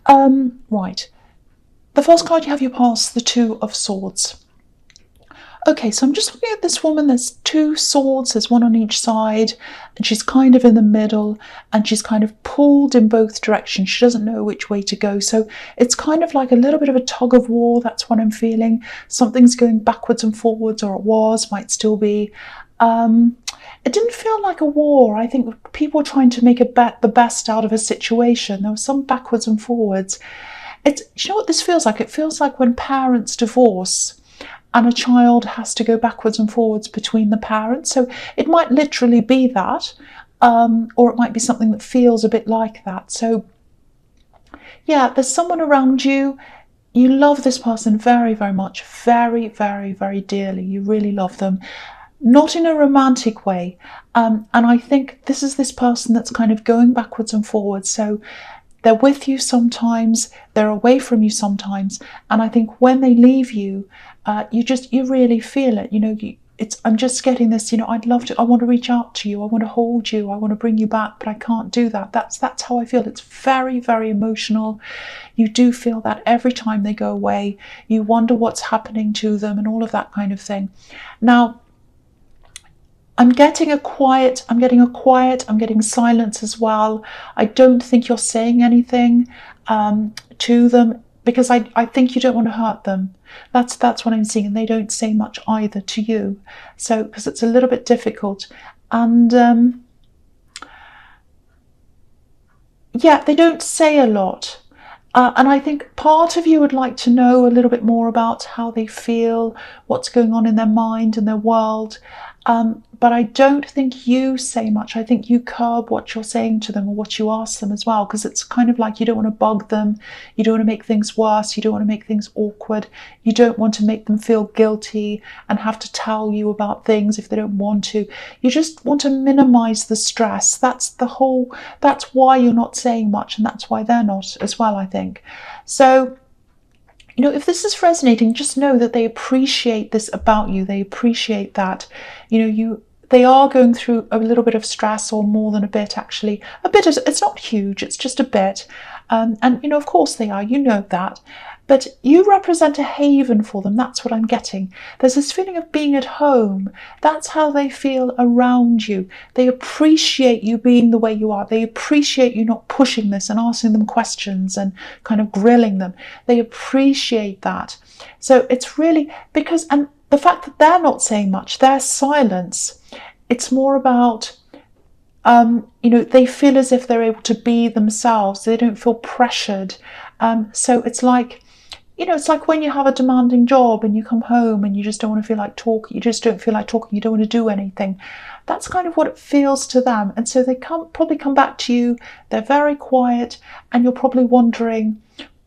Right. The first card you have, you pass the Two of Swords. Okay, so I'm just looking at this woman. There's two swords, there's one on each side, and she's kind of in the middle, and she's kind of pulled in both directions. She doesn't know which way to go. So it's kind of like a little bit of a tug of war. That's what I'm feeling. Something's going backwards and forwards, or it was, might still be. It didn't feel like a war. I think people were trying to make the best out of a situation. There was some backwards and forwards. You know what this feels like? It feels like when parents divorce and a child has to go backwards and forwards between the parents. So it might literally be that, or it might be something that feels a bit like that. So yeah, there's someone around you. You love this person very, very much, very, very, very dearly. You really love them. Not in a romantic way. And I think this is this person that's kind of going backwards and forwards. So they're with you sometimes, they're away from you sometimes. And I think when they leave you, you really feel it. You know, I'm just getting this, you know, I want to reach out to you, I want to hold you, I want to bring you back, but I can't do that. That's how I feel. It's very, very emotional. You do feel that every time they go away. You wonder what's happening to them and all of that kind of thing. Now, I'm getting silence as well. I don't think you're saying anything to them, because I think you don't want to hurt them. That's what I'm seeing, and they don't say much either to you. So, because it's a little bit difficult. And yeah, they don't say a lot. And I think part of you would like to know a little bit more about how they feel, what's going on in their mind and their world. But I don't think you say much. I think you curb what you're saying to them or what you ask them as well, because it's kind of like you don't want to bug them. You don't want to make things worse. You don't want to make things awkward. You don't want to make them feel guilty and have to tell you about things if they don't want to. You just want to minimize the stress. That's why you're not saying much, and that's why they're not as well, I think. So, you know, if this is resonating, just know that they appreciate this about you. They appreciate that, you know, they are going through a little bit of stress, or more than a bit, actually. A bit, it's not huge, it's just a bit. And, you know, of course they are, you know that. But you represent a haven for them. That's what I'm getting. There's this feeling of being at home. That's how they feel around you. They appreciate you being the way you are. They appreciate you not pushing this and asking them questions and kind of grilling them. They appreciate that. So it's really because, and the fact that they're not saying much, their silence, it's more about, you know, they feel as if they're able to be themselves. They don't feel pressured. So it's like, you know, it's like when you have a demanding job and you come home and you just don't want to feel like talking. You just don't feel like talking. You don't want to do anything. That's kind of what it feels to them. And so they probably come back to you. They're very quiet, and you're probably wondering,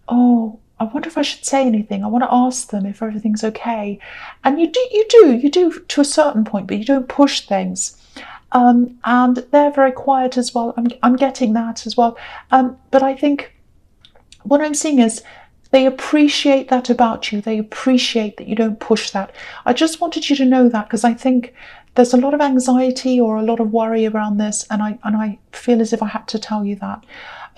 oh, I wonder if I should say anything. I want to ask them if everything's okay. And you do to a certain point, but you don't push things. And they're very quiet as well. I'm getting that as well. But I think what I'm seeing is they appreciate that about you. They appreciate that you don't push that. I just wanted you to know that, because I think there's a lot of anxiety or a lot of worry around this, and I feel as if I had to tell you that.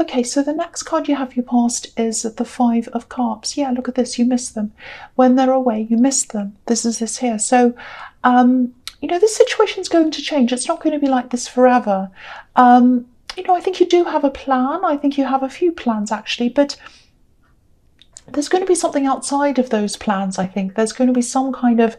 Okay, so the next card you have your past is the Five of Cups. Yeah, look at this. You miss them. When they're away, you miss them. This is this here. So, you know, this situation's going to change. It's not going to be like this forever. You know, I think you do have a plan. I think you have a few plans, actually, but there's going to be something outside of those plans, I think. There's going to be some kind of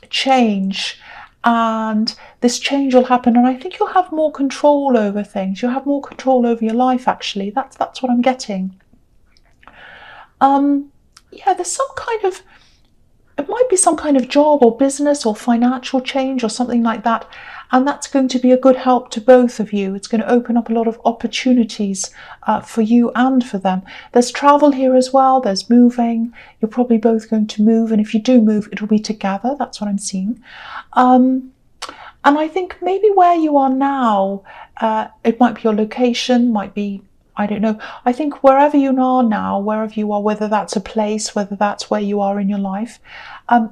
change, and this change will happen, and I think you'll have more control over things. You'll have more control over your life, actually. That's what I'm getting. Yeah, there's some kind of, it might be some kind of job or business or financial change or something like that. And that's going to be a good help to both of you. It's going to open up a lot of opportunities for you and for them. There's travel here as well. There's moving. You're probably both going to move. And if you do move, it'll be together. That's what I'm seeing. And I think maybe where you are now, it might be your location, might be, I don't know. I think wherever you are now, wherever you are, whether that's a place, whether that's where you are in your life,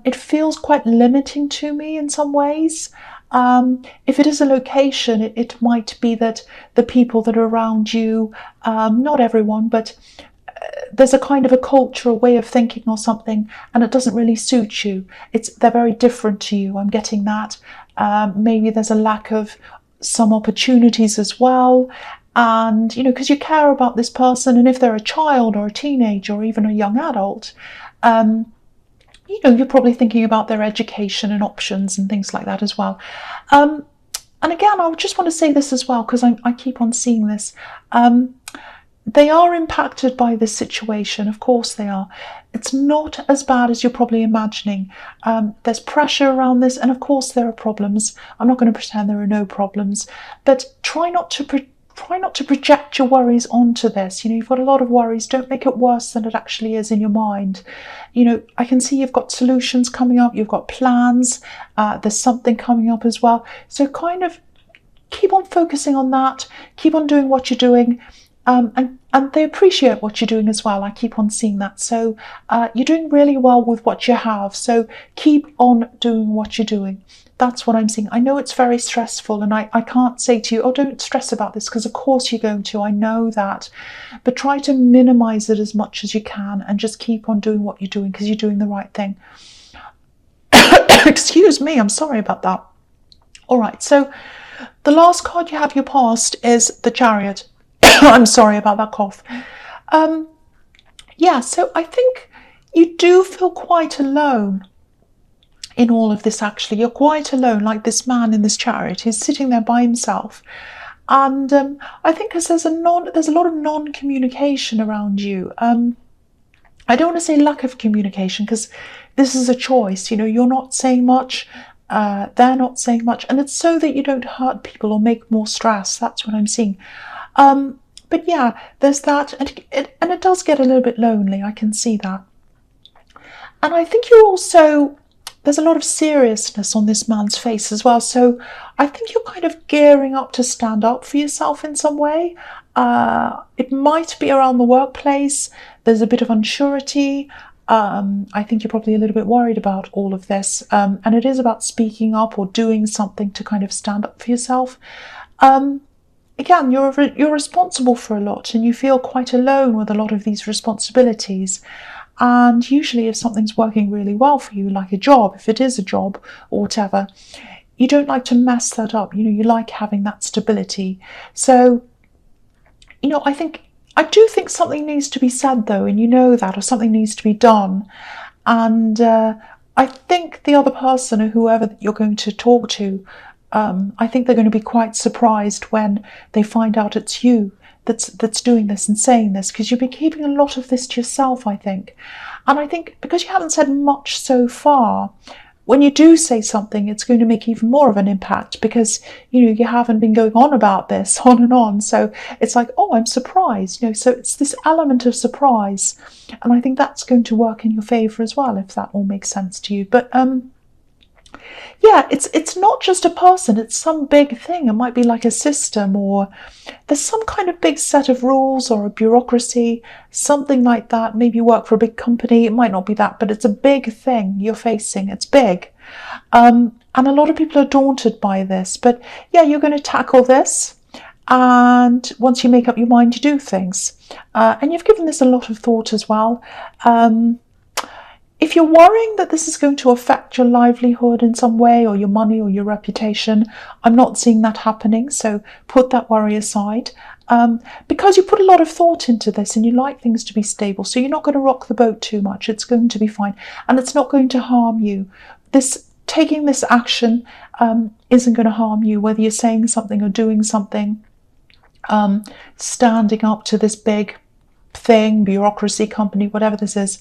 it feels quite limiting to me in some ways. If it is a location, it might be that the people that are around you, not everyone, but there's a kind of a cultural way of thinking or something, and it doesn't really suit you. They're very different to you. I'm getting that. Maybe there's a lack of some opportunities as well, and because you care about this person, and if they're a child or a teenager or even a young adult, you're probably thinking about their education and options and things like that as well. And again, I just want to say this as well, because I keep on seeing this. They are impacted by this situation. Of course they are. It's not as bad as you're probably imagining. There's pressure around this, and of course there are problems. I'm not going to pretend there are no problems, but try not to project your worries onto this. You've got a lot of worries. Don't make it worse than it actually is in your mind. I can see you've got solutions coming up. You've got plans. There's something coming up as well. So kind of keep on focusing on that. Keep on doing what you're doing. And they appreciate what you're doing as well. I keep on seeing that. So you're doing really well with what you have. So keep on doing what you're doing. That's what I'm seeing. I know it's very stressful, and I can't say to you, oh, don't stress about this, because of course you're going to. I know that. But try to minimize it as much as you can and just keep on doing what you're doing, because you're doing the right thing. Excuse me, I'm sorry about that. All right, so the last card you have your past is the Chariot. I'm sorry about that cough. Yeah, so I think you do feel quite alone in all of this. Actually, you're quite alone, like this man in this chariot. He's sitting there by himself, and I think because there's a lot of non-communication around you. I don't want to say lack of communication, because this is a choice. You're not saying much. They're not saying much, and it's so that you don't hurt people or make more stress. That's what I'm seeing. But yeah, there's that, and it does get a little bit lonely. I can see that. And I think there's a lot of seriousness on this man's face as well. So I think you're kind of gearing up to stand up for yourself in some way. It might be around the workplace. There's a bit of unsurety. I think you're probably a little bit worried about all of this. And it is about speaking up or doing something to kind of stand up for yourself. Again, you're responsible for a lot, and you feel quite alone with a lot of these responsibilities. And usually if something's working really well for you, like a job, if it is a job or whatever, you don't like to mess that up. You like having that stability. So, I do think something needs to be said, though, and that, or something needs to be done. And I think the other person, or whoever that you're going to talk to, I think they're going to be quite surprised when they find out it's you that's doing this and saying this, because you've been keeping a lot of this to yourself, I think. And I think because you haven't said much so far, when you do say something, it's going to make even more of an impact, because you haven't been going on about this on and on. So it's like, oh, I'm surprised. So it's this element of surprise, and I think that's going to work in your favor as well, if that all makes sense to you. But yeah, it's not just a person, it's some big thing. It might be like a system, or there's some kind of big set of rules or a bureaucracy, something like that. Maybe you work for a big company. It might not be that, but it's a big thing you're facing. It's big. And a lot of people are daunted by this. But yeah, you're going to tackle this. And once you make up your mind to do things, and you've given this a lot of thought as well. If you're worrying that this is going to affect your livelihood in some way, or your money or your reputation, I'm not seeing that happening. So put that worry aside, because you put a lot of thought into this and you like things to be stable. So you're not going to rock the boat too much. It's going to be fine, and it's not going to harm you. Taking this action isn't going to harm you, whether you're saying something or doing something, standing up to this big thing, bureaucracy, company, whatever this is.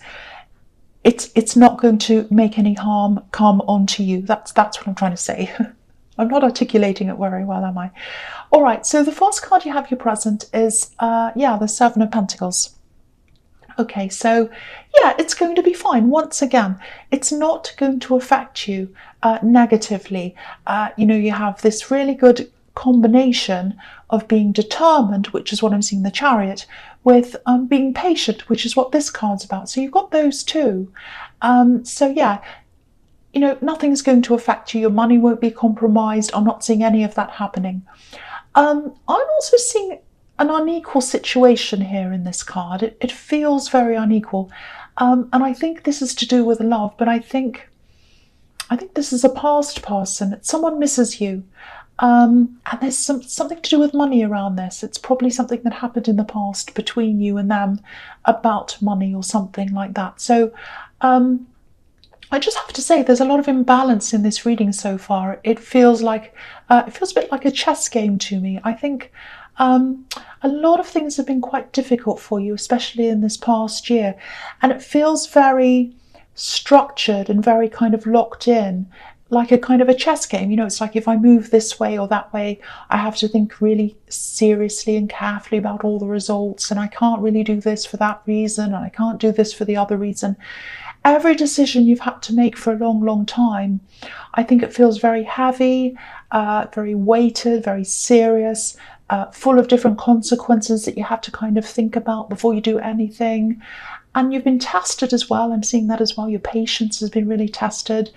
It's not going to make any harm come onto you. That's what I'm trying to say. I'm not articulating it very well, am I? All right, so the first card you have here present is, the Seven of Pentacles. Okay, so yeah, it's going to be fine. Once again, it's not going to affect you negatively. You have this really good combination of being determined, which is what I'm seeing in the Chariot, with being patient, which is what this card's about. So you've got those two. So yeah, nothing's going to affect you. Your money won't be compromised. I'm not seeing any of that happening. I'm also seeing an unequal situation here in this card. It feels very unequal. And I think this is to do with love, but I think this is a past person. Someone misses you. And there's something to do with money around this. It's probably something that happened in the past between you and them about money or something like that. So I just have to say there's a lot of imbalance in this reading so far. It feels a bit like a chess game to me. I think a lot of things have been quite difficult for you, especially in this past year. And it feels very structured and very kind of locked in, like a kind of a chess game. It's like if I move this way or that way, I have to think really seriously and carefully about all the results, and I can't really do this for that reason, and I can't do this for the other reason. Every decision you've had to make for a long, long time, I think it feels very heavy, very weighted, very serious, full of different consequences that you have to kind of think about before you do anything. And you've been tested as well. I'm seeing that as well. Your patience has been really tested.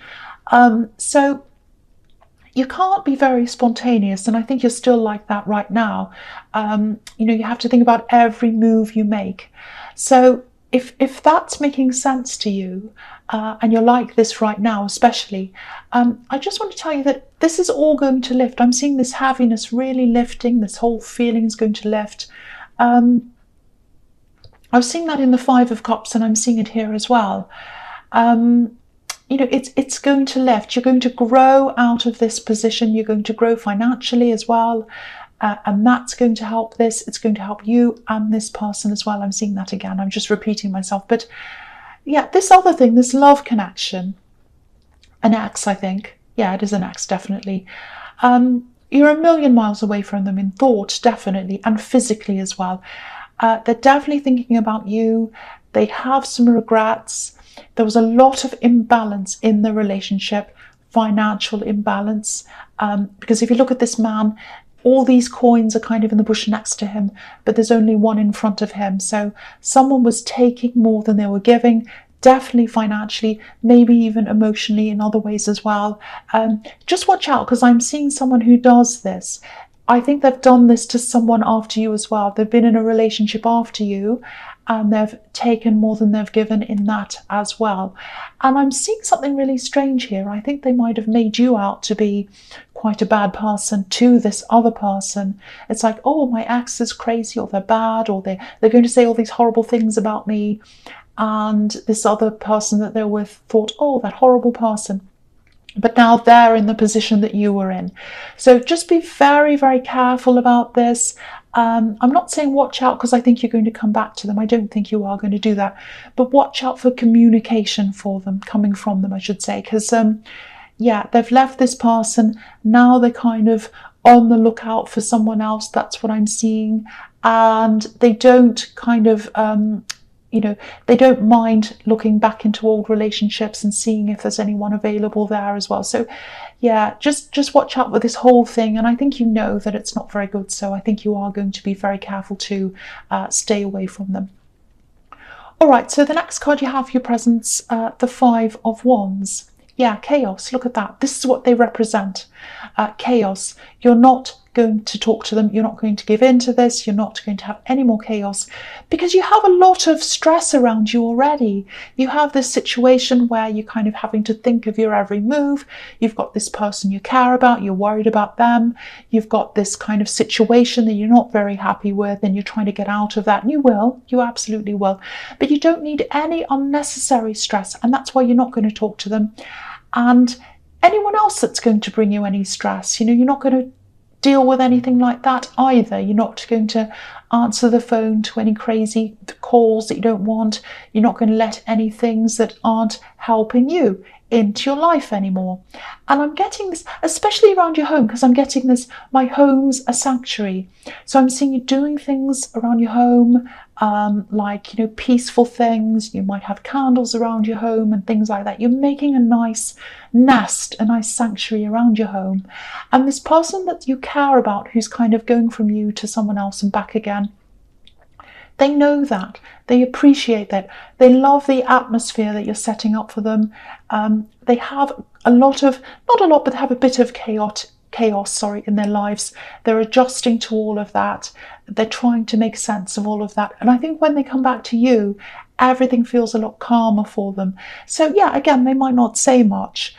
So you can't be very spontaneous, and I think you're still like that right now. You have to think about every move you make. So if that's making sense to you, and you're like this right now especially, I just want to tell you that this is all going to lift. I'm seeing this heaviness really lifting. This whole feeling is going to lift. I was seeing that in the Five of Cups, and I'm seeing it here as well. It's going to lift. You're going to grow out of this position. You're going to grow financially as well. And that's going to help this. It's going to help you and this person as well. I'm seeing that again. I'm just repeating myself. But yeah, this other thing, this love connection, an ex, I think. Yeah, it is an ex, definitely. You're a million miles away from them in thought, definitely, and physically as well. They're definitely thinking about you. They have some regrets. There was a lot of imbalance in the relationship, financial imbalance. Because if you look at this man, all these coins are kind of in the bush next to him, but there's only one in front of him. So someone was taking more than they were giving, definitely financially, maybe even emotionally in other ways as well. Just watch out, because I'm seeing someone who does this. I think they've done this to someone after you as well. They've been in a relationship after you, and they've taken more than they've given in that as well. And I'm seeing something really strange here. I think they might have made you out to be quite a bad person to this other person. It's like, oh, my ex is crazy, or they're bad, or they're going to say all these horrible things about me. And this other person that they're with thought, oh, that horrible person. But now they're in the position that you were in. So just be very, very careful about this. I'm not saying watch out because I think you're going to come back to them. I don't think you are going to do that. But watch out for communication for them, coming from them, I should say. Because, yeah, they've left this person. Now they're kind of on the lookout for someone else. That's what I'm seeing. And they don't kind of... they don't mind looking back into old relationships and seeing if there's anyone available there as well. So yeah, just watch out with this whole thing. And I think you know that it's not very good. So I think you are going to be very careful to stay away from them. All right, so the next card you have for your presents, the Five of Wands. Yeah, chaos. Look at that. This is what they represent. Chaos. You're not going to talk to them. You're not going to give in to this. You're not going to have any more chaos because you have a lot of stress around you already. You have this situation where you're kind of having to think of your every move. You've got this person you care about. You're worried about them. You've got this kind of situation that you're not very happy with, and you're trying to get out of that. And you will. You absolutely will. But you don't need any unnecessary stress, and that's why you're not going to talk to them. And anyone else that's going to bring you any stress, you're not going to deal with anything like that either. You're not going to answer the phone to any crazy calls that you don't want. You're not going to let any things that aren't helping you into your life anymore. And I'm getting this, especially around your home, because I'm getting this, my home's a sanctuary. So I'm seeing you doing things around your home, like, peaceful things. You might have candles around your home and things like that. You're making a nice nest, a nice sanctuary around your home. And this person that you care about, who's kind of going from you to someone else and back again, They know that. They appreciate that. They love the atmosphere that you're setting up for them. They have a lot of, not a lot, but they have a bit of chaos, in their lives. They're adjusting to all of that. They're trying to make sense of all of that. And I think when they come back to you, everything feels a lot calmer for them. So yeah, again, they might not say much,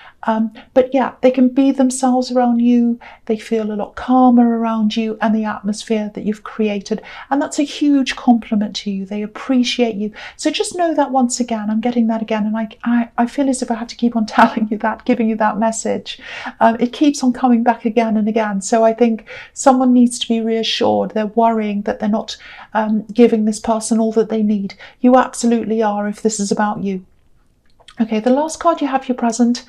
but yeah, they can be themselves around you. They feel a lot calmer around you and the atmosphere that you've created. And that's a huge compliment to you. They appreciate you. So just know that once again, I'm getting that again. And I feel as if I have to keep on telling you that, giving you that message. It keeps on coming back again and again. So I think someone needs to be reassured. They're worrying that they're not giving this person all that they need. You absolutely are if this is about you. Okay, the last card you have for your present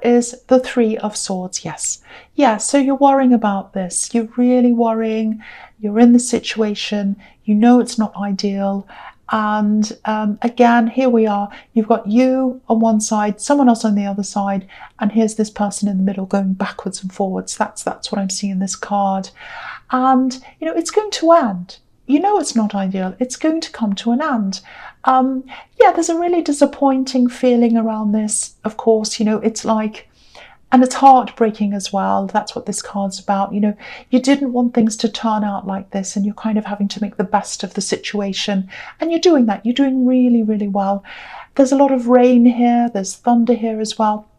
is the Three of Swords. Yes. Yeah, so you're worrying about this. You're really worrying. You're in the situation. You know it's not ideal. And again, here we are. You've got you on one side, someone else on the other side, and here's this person in the middle going backwards and forwards. That's what I'm seeing in this card. And, you know, it's going to end. You know it's not ideal. It's going to come to an end. Yeah, there's a really disappointing feeling around this. Of course, you know, it's like, and it's heartbreaking as well. That's what this card's about. You know, you didn't want things to turn out like this, and you're kind of having to make the best of the situation. And you're doing that. You're doing really, really well. There's a lot of rain here. There's thunder here as well.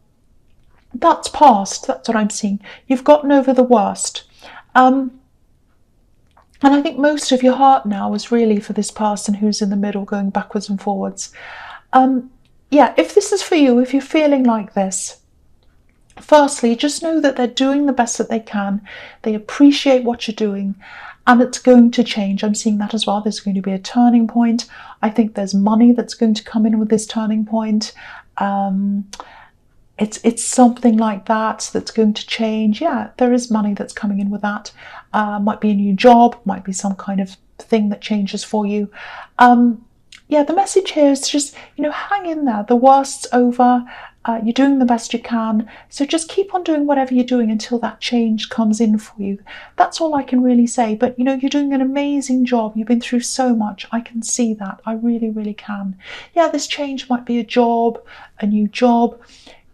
That's past. That's what I'm seeing. You've gotten over the worst. And I think most of your heart now is really for this person who's in the middle going backwards and forwards. Yeah, if this is for you, if you're feeling like this, firstly, just know that they're doing the best that they can. They appreciate what you're doing, and it's going to change. I'm seeing that as well. There's going to be a turning point. I think there's money that's going to come in with this turning point. It's something like that that's going to change. Yeah, there is money that's coming in with that. Might be a new job, might be some kind of thing that changes for you. Yeah, the message here is just, you know, hang in there. The worst's over. You're doing the best you can. So just keep on doing whatever you're doing until that change comes in for you. That's all I can really say. But, you know, you're doing an amazing job. You've been through so much. I can see that. I really, really can. Yeah, this change might be a job, a new job.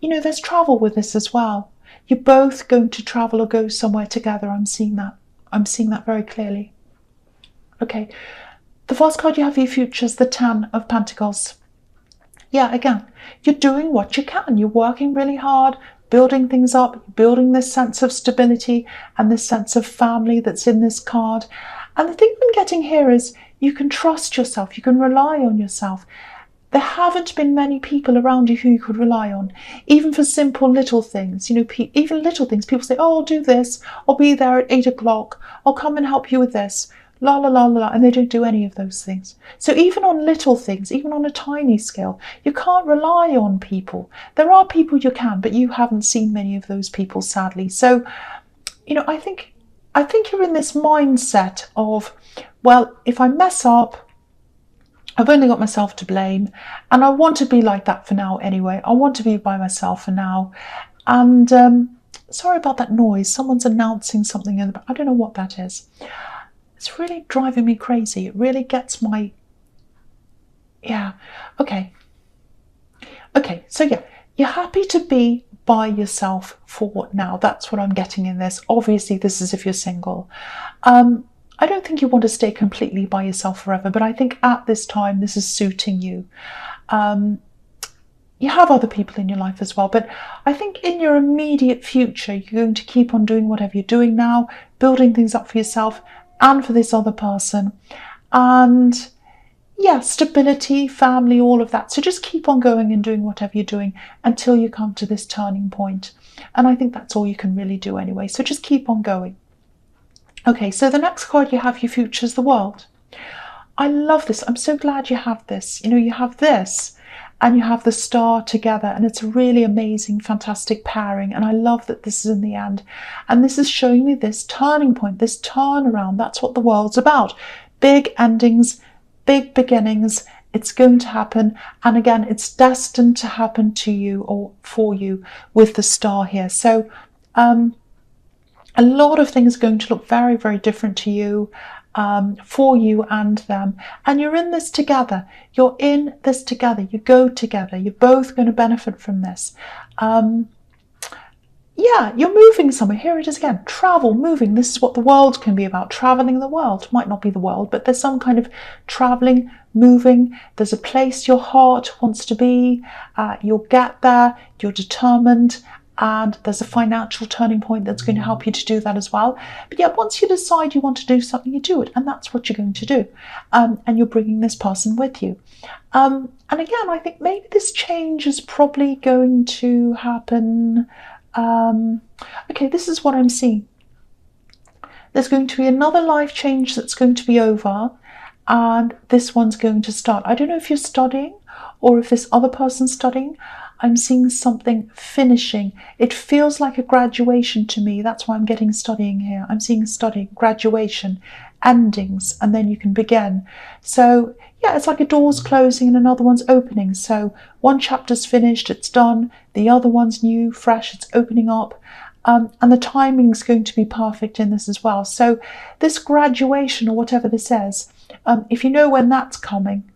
You know, there's travel with this as well. You're both going to travel or go somewhere together. I'm seeing that. I'm seeing that very clearly. Okay. The first card you have for your future is the Ten of Pentacles. Yeah, again, you're doing what you can. You're working really hard, building things up, building this sense of stability and this sense of family that's in this card. And the thing I'm getting here is you can trust yourself. You can rely on yourself. There haven't been many people around you who you could rely on, even for simple little things. You know, even little things. People say, oh, I'll do this. I'll be there at 8 o'clock. I'll come and help you with this. La, la, la, la, la. And they don't do any of those things. So even on little things, even on a tiny scale, you can't rely on people. There are people you can, but you haven't seen many of those people, sadly. So, you know, I think you're in this mindset of, well, if I mess up, I've only got myself to blame, and I want to be like that for now anyway. I want to be by myself for now. And sorry about that noise. Someone's announcing something in the back. I don't know what that is. It's really driving me crazy. It really gets my... Yeah. Okay. Okay. So yeah, you're happy to be by yourself for now. That's what I'm getting in this. Obviously, this is if you're single. I don't think you want to stay completely by yourself forever, but I think at this time, this is suiting you. You have other people in your life as well, but I think in your immediate future, you're going to keep on doing whatever you're doing now, building things up for yourself and for this other person. And yeah, stability, family, all of that. So just keep on going and doing whatever you're doing until you come to this turning point. And I think that's all you can really do anyway. So just keep on going. Okay, so the next card you have, your future, is the World. I love this. I'm so glad you have this. You know, you have this and you have the Star together, and it's a really amazing, fantastic pairing. And I love that this is in the end. And this is showing me this turning point, this turnaround. That's what the World's about. Big endings, big beginnings. It's going to happen. And again, it's destined to happen to you or for you with the Star here. So, a lot of things are going to look very, very different to you. for you and them. And you're in this together. You're in this together. You go together. You're both going to benefit from this. Yeah, you're moving somewhere. Here it is again. Travel, moving. This is what the world can be about. Traveling the world. Might not be the world, but there's some kind of traveling, moving. There's a place your heart wants to be. You'll get there. You're determined. And there's a financial turning point that's going to help you to do that as well. But yeah, once you decide you want to do something, you do it. And that's what you're going to do. And you're bringing this person with you. And again, I think maybe this change is probably going to happen. Okay, this is what I'm seeing. There's going to be another life change that's going to be over, and this one's going to start. I don't know if you're studying or if this other person's studying. I'm seeing something finishing. It feels like a graduation to me. That's why I'm getting studying here. I'm seeing studying, graduation, endings, and then you can begin. So yeah, it's like a door's closing and another one's opening. So one chapter's finished, it's done. The other one's new, fresh, it's opening up. And the timing's going to be perfect in this as well. So this graduation, or whatever this is, if you know when that's coming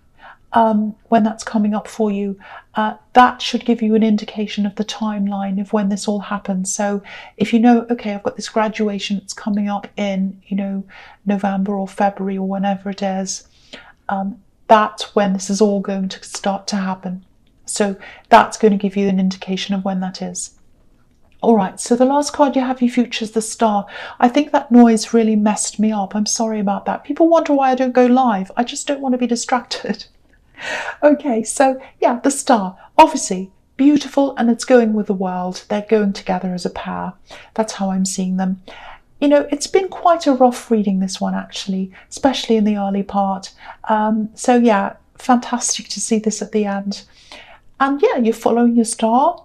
up for you, that should give you an indication of the timeline of when this all happens. So if you know, okay, I've got this graduation, it's coming up in, November or February or whenever it is, that's when this is all going to start to happen. So that's going to give you an indication of when that is. All right, so the last card you have, your future, is the Star. I think that noise really messed me up. I'm sorry about that. People wonder why I don't go live. I just don't want to be distracted. Okay, so yeah, the Star, obviously beautiful, and it's going with the world. They're going together as a pair. That's how I'm seeing them. It's been quite a rough reading, this one, actually, especially in the early part. So yeah, fantastic to see this at the end. And yeah, you're following your star.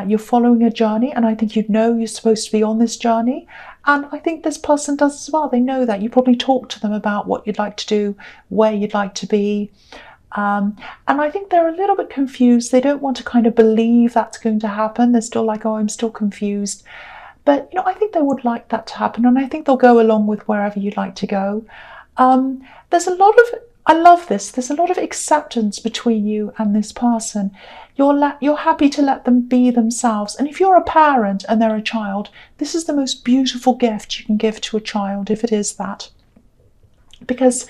You're following a journey, and I think you're supposed to be on this journey. And I think this person does as well. They know that. You probably talk to them about what you'd like to do, where you'd like to be. And I think they're a little bit confused. They don't want to kind of believe that's going to happen. They're still like, oh, I'm still confused. But, I think they would like that to happen. And I think they'll go along with wherever you'd like to go. I love this. There's a lot of acceptance between you and this person. You're happy to let them be themselves. And if you're a parent and they're a child, this is the most beautiful gift you can give to a child, if it is that. Because,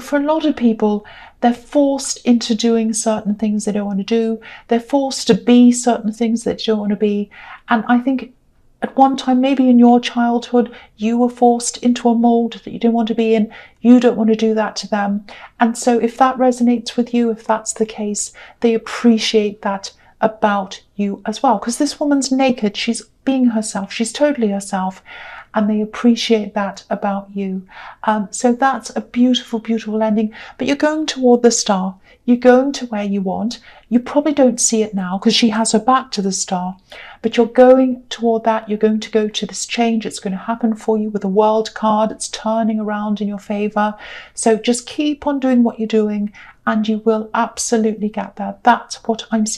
for a lot of people, they're forced into doing certain things they don't want to do. They're forced to be certain things that they don't want to be. And I think at one time, maybe in your childhood, you were forced into a mold that you didn't want to be in. You don't want to do that to them. And so if that resonates with you, if that's the case, they appreciate that about you as well. Because this woman's naked. She's being herself. She's totally herself. And they appreciate that about you. So that's a beautiful, beautiful ending. But you're going toward the Star. You're going to where you want. You probably don't see it now because she has her back to the Star. But you're going toward that. You're going to go to this change. It's going to happen for you with the World card. It's turning around in your favor. So just keep on doing what you're doing and you will absolutely get there. That's what I'm seeing.